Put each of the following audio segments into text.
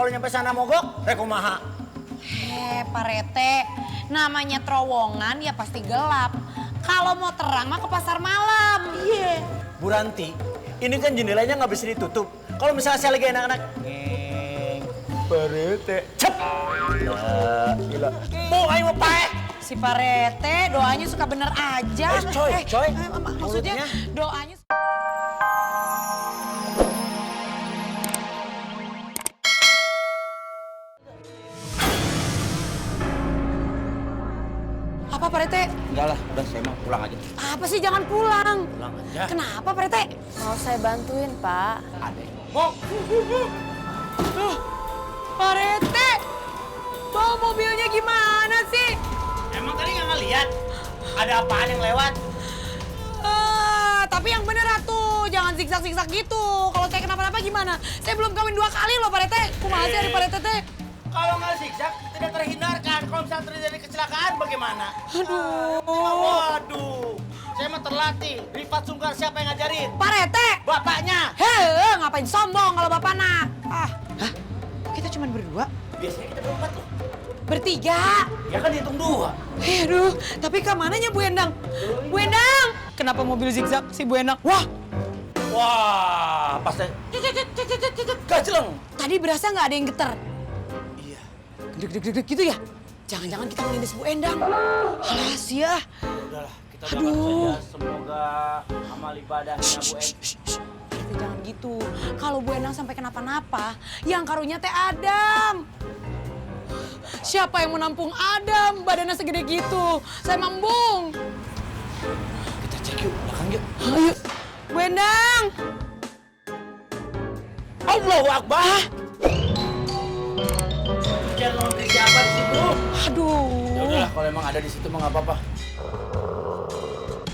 kalau nyampe sana mogok, kumaha. Pak Rete, namanya terowongan ya pasti gelap. Kalau mau terang mah ke pasar malam. Iya. Bu Ranti, ini kan jendelanya nggak bisa ditutup. Kalau misalnya saya lagi enak-enak, Pak Rete, cep. Gila. Mau ayo pae. Si Pak Rete doanya suka bener aja. Coy. Maksudnya Mulutnya. doanya... Apa Pak Rete? Enggak lah, udah saya mau pulang aja. Apa sih jangan pulang? Pulang aja. Kenapa Pak Rete? Mau saya bantuin, Pak. Adek. Mau. Tuh, Pak Rete, bawa mobilnya gimana sih? Emang tadi nggak ngeliat? Ada apaan yang lewat? Tapi yang bener atuh, jangan zigzag-zigzag gitu. Kalau saya kenapa-napa gimana? Saya belum kawin 2 kali loh Pak Rete. Kumaha sih hari Pak Rete teh? Kalau nggak zigzag, tidak terhindarkan. Kalau misalnya terjadi kecelakaan, bagaimana? Aduh. Waduh, saya mah terlatih. Rifat Sungkar siapa yang ngajarin? Pak Rete! Bapaknya. Heh, ngapain sombong kalau bapak nak? Hah? Kita cuma berdua? Biasanya kita berempat loh. Bertiga? Ya kan dihitung 2. Aduh, tapi kemananya Bu Endang? Bu Endang! Kenapa mobil zigzag si Bu Endang? Wah, pas saya... Gajleng. Tadi berasa nggak ada yang getar? Iya. Deg-deg gitu ya? Jangan-jangan kita menindas Bu Endang. Alas ya. Udahlah, kita doakan saja. Semoga amal ibadahnya Bu En. Jangan gitu. Kalau Bu Endang sampai kenapa-napa, yang karunya teh Adam. Siapa yang menampung Adam? Badannya segede gitu. Saya mambung. Kita cek yuk, belakang yuk. Ayo. Bu Endang. Allahu Akbar. Jangan nonton siapa di situ. Aduh. Ya udahlah, kalau emang ada di situ mah nggak apa-apa.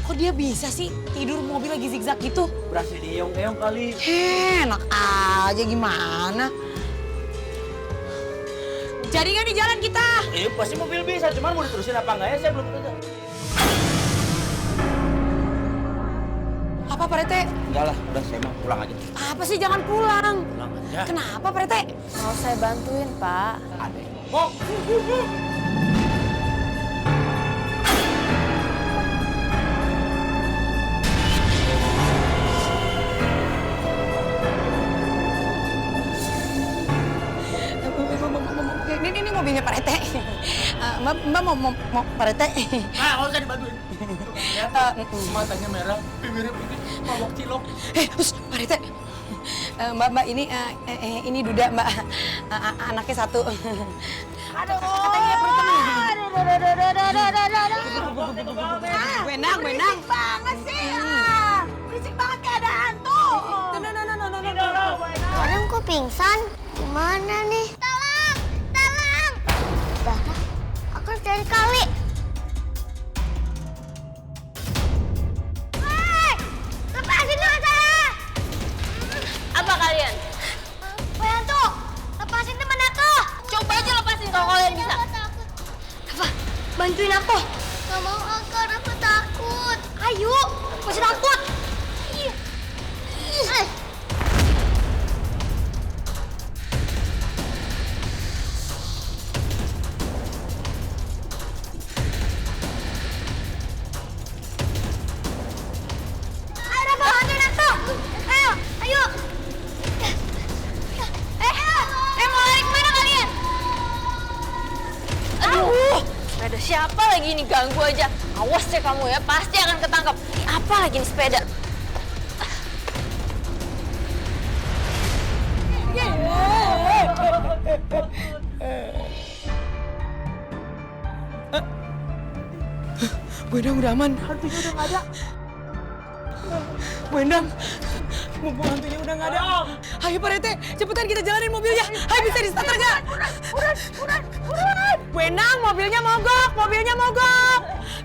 Kok dia bisa sih tidur mobil lagi zigzag gitu? Berhasil dieyong-eyong kali. Enak aja gimana? Jadi nggak di jalan kita? Pasti mobil bisa, cuman mau diterusin apa enggak ya saya belum tahu. Apa Pak Rete? Enggak lah, udah saya mau pulang aja. Apa sih jangan pulang? Pulang aja. Kenapa Pak Rete? Mau saya bantuin, Pak. Adek. Mau. Ini mobilnya Pak Rete. Mbak mau Pak Rete? Ah, nggak usah dibantuin. Matanya merah, bibirnya putih, mabok cilok. Pak Rete. Mbak ini Duda Mbak, anaknya 1. Katanya perut Benang. Berisik banget sih. Berisik banget kayak ada hantu. Adam kok pingsan? Gimana nih? Tolong! Dara, aku harus cari kali. Hei! Lepasin dulu saya! Apa kalian? Pak Yanto, lepasin teman aku. Coba aja lepasin kalau kalian bisa. Rafa, bantuin aku. Gak mau Angka, Rafa takut. Ayo, masih takut. Iya. Ayo Rafa, bantuin aku. Ayo. Mau lari kemana kalian? Aduh, sepeda siapa lagi ini ganggu aja. Awas ya kamu ya, pasti akan ketangkap. Ini apa lagi nih sepeda? Bu Endang udah aman. Hantunya udah nggak ada. Bu Endang, mumpung hantunya udah nggak ada. Ayo Pak Rete, cepetan kita jalanin mobilnya. Ayo bisa di starter nggak? Buruan. Bu Endang, mobilnya mogok.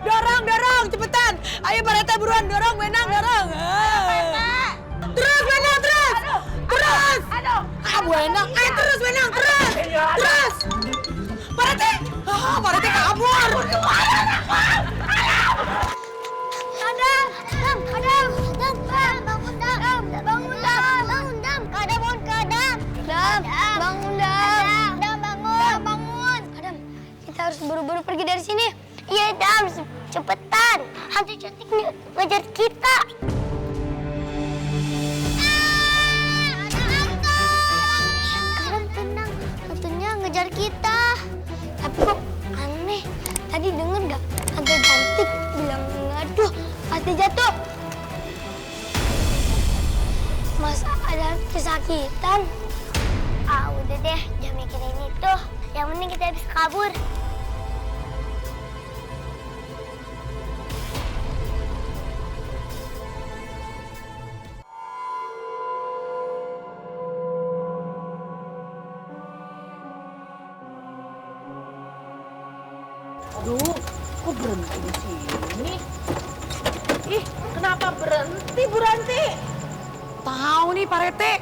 Dorong, cepetan. Ayo Pak Rete buruan, dorong, Bu Endang, dorong. Terus, Bu Endang, terus. Bu Endang, terus, Bu Endang, terus. Pak Rete, Pak Rete kabur. Adam, bangun, Dam. Adam, cepetan. Hantu cantik ngejar kita. Ada hantu. Sekarang tenang, hantunya ngejar kita. Tapi kok aneh, tadi denger gak hantu cantik bilang ngaduh, pasti jatuh. Masa ada kesakitan? Ah, udah deh, jangan mikirin itu. Yang penting kita bisa kabur. Aduh, kok berhenti di sini? Ih, kenapa berhenti, Bu Ranti? Tahu nih, Pak Rete.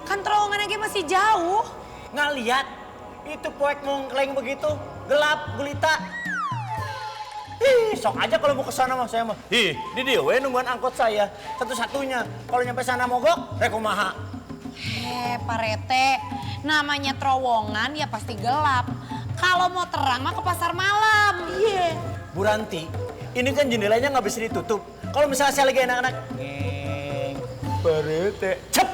Kan terowongannya masih jauh. Nggak lihat? Itu poek mongkleng begitu, gelap gulita. Ih, sok aja kalau mau ke sana mah saya mah. Ih, di dia we nungguan angkot saya satu-satunya. Kalau nyampe sana mogok, rekomaha. Pak Rete, namanya terowongan ya pasti gelap. Kalau mau terang mah ke pasar malam. Iya. Bu Ranti, ini kan jendelanya nggak bisa ditutup. Kalau misalnya saya lagi enak-enak, Parete, cep.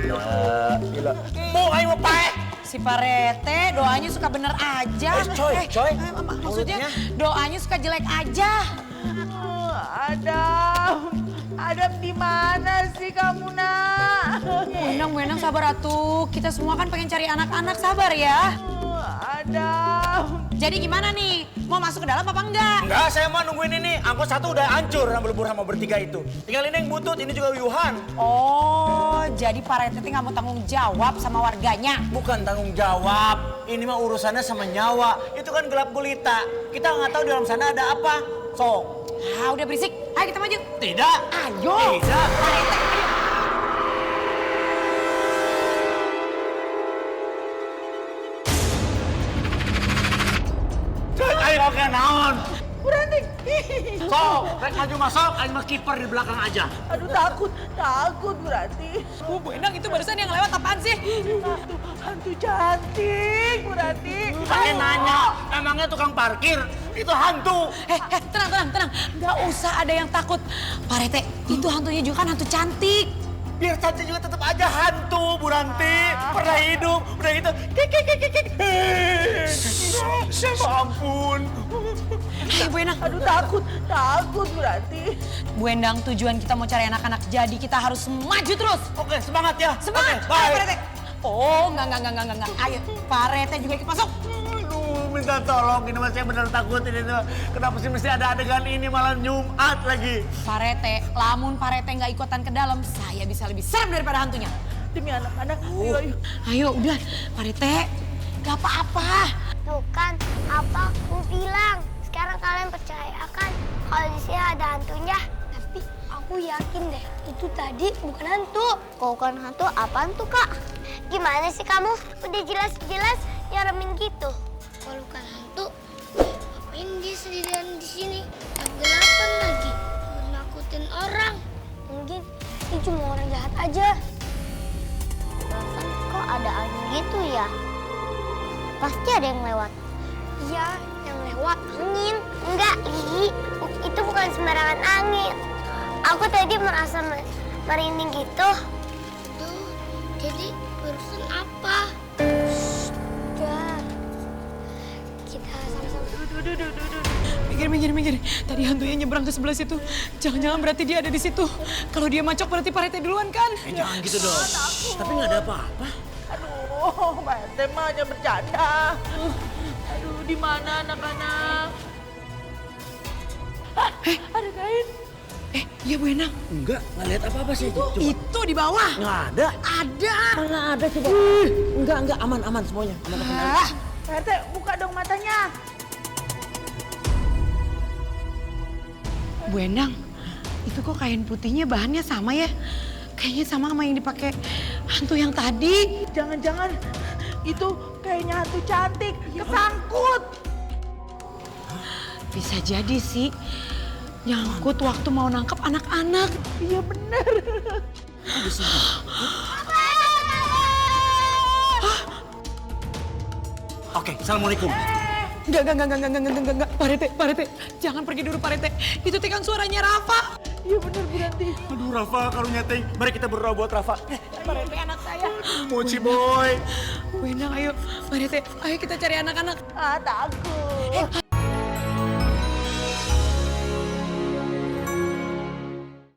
Ya, gila. Mau ayo pae. Si Pak Rete doanya suka bener aja. Coy. Maksudnya Mulutnya. doanya suka jelek aja. Adam di mana sih kamu, Nak? Benang sabar atuh. Kita semua kan pengen cari anak-anak, sabar ya. Adam. Jadi gimana nih? Mau masuk ke dalam apa enggak? Enggak, saya mau nungguin ini. Angkot satu udah hancur sama bertiga itu. Tinggal ini yang butut, ini juga Yuhan. Oh, jadi Pak Rete nggak mau tanggung jawab sama warganya. Bukan tanggung jawab, ini mah urusannya sama nyawa. Itu kan gelap gulita. Kita nggak tahu di dalam sana ada apa. Sok. Ah, udah berisik. Ayo kita maju. Tidak. Ayo. Tidak. Pak Rete. Ayo oke naon. Berani. Sok, rek maju masuk, ayo mah kiper di belakang aja. Aduh takut berarti. Bu Endang itu barusan yang lewat apaan sih? Hantu cantik berarti. Pakai nanya, emangnya tukang parkir? Itu hantu. Tenang. Nggak usah ada yang takut. Pak Rete, itu hantunya juga kan hantu cantik. Biar saja juga tetap aja hantu, Bu Ranti. Pernah hidup, udah gitu. Kek. Ampun. Bu Endang. Aduh takut berarti. Bu Endang, tujuan kita mau cari anak-anak, jadi kita harus maju terus. Oke, semangat ya. Semangat. Oke, Ayo, bye. Pak Rete. Oh, enggak. Ayo, Pak Rete juga ikut masuk. Aduh, minta tolong. Ini mas saya bener takut ini tuh. Kenapa sih mesti ada adegan ini malam Jumat lagi? Pak Rete, lamun Pak Rete nggak ikutan ke dalam, saya bisa lebih serem daripada hantunya. Demi anak-anak. Ayo. Ayo, udah. Pak Rete, nggak apa-apa. Tuh kan, apa aku bilang. Sekarang kalian percaya kan kalau di sini ada hantunya? Tapi aku yakin deh, itu tadi bukan hantu. Kok bukan hantu, apaan tuh, Kak? Gimana sih kamu? Udah jelas-jelas nyeremin gitu. Kalau bukan hantu, ngapain dia sendirian di sini? Kegelapan lagi, menakutin orang. Mungkin ini cuma orang jahat aja. Bahkan kok ada angin gitu ya? Pasti ada yang lewat. Iya, yang lewat angin. Enggak, itu bukan sembarangan angin. Aku tadi merasa merinding gitu. Tuh, jadi barusan apa? Udah. Kita sama-sama. Minggir. Tadi hantunya nyebrang ke sebelah situ. Jangan-jangan berarti dia ada di situ. Kalau dia macok berarti Pak Rete duluan kan? Jangan gitu dong. Tapi nggak ada apa-apa. Aduh, Pak Rete mah hanya bercanda. Aduh, di mana anak-anak? Ada kain. Iya Bu Endang. Enggak lihat apa-apa sih. Coba. Itu di bawah. Nggak ada. Ada. Mana ada coba. Enggak, aman semuanya. Aman. Pak Rete, buka dong matanya. Bu Endang, itu kok kain putihnya bahannya sama ya? Kayaknya sama yang dipakai hantu yang tadi. Jangan-jangan itu kayaknya hantu cantik, kesangkut. Bisa jadi sih. Nyangkut waktu mau nangkep anak-anak. Iya bener. Oke, assalamualaikum. Enggak. Pak Rete, jangan pergi dulu Pak Rete. Itu teh kan suaranya Rafa. Iya benar Bu Ranti. Aduh Rafa, kalau nyateng, mari kita berdoa buat Rafa. Pak Rete anak saya. Mochi boy. Bu Endang, ayo. Pak Rete, ayo kita cari anak-anak. Ah, takut.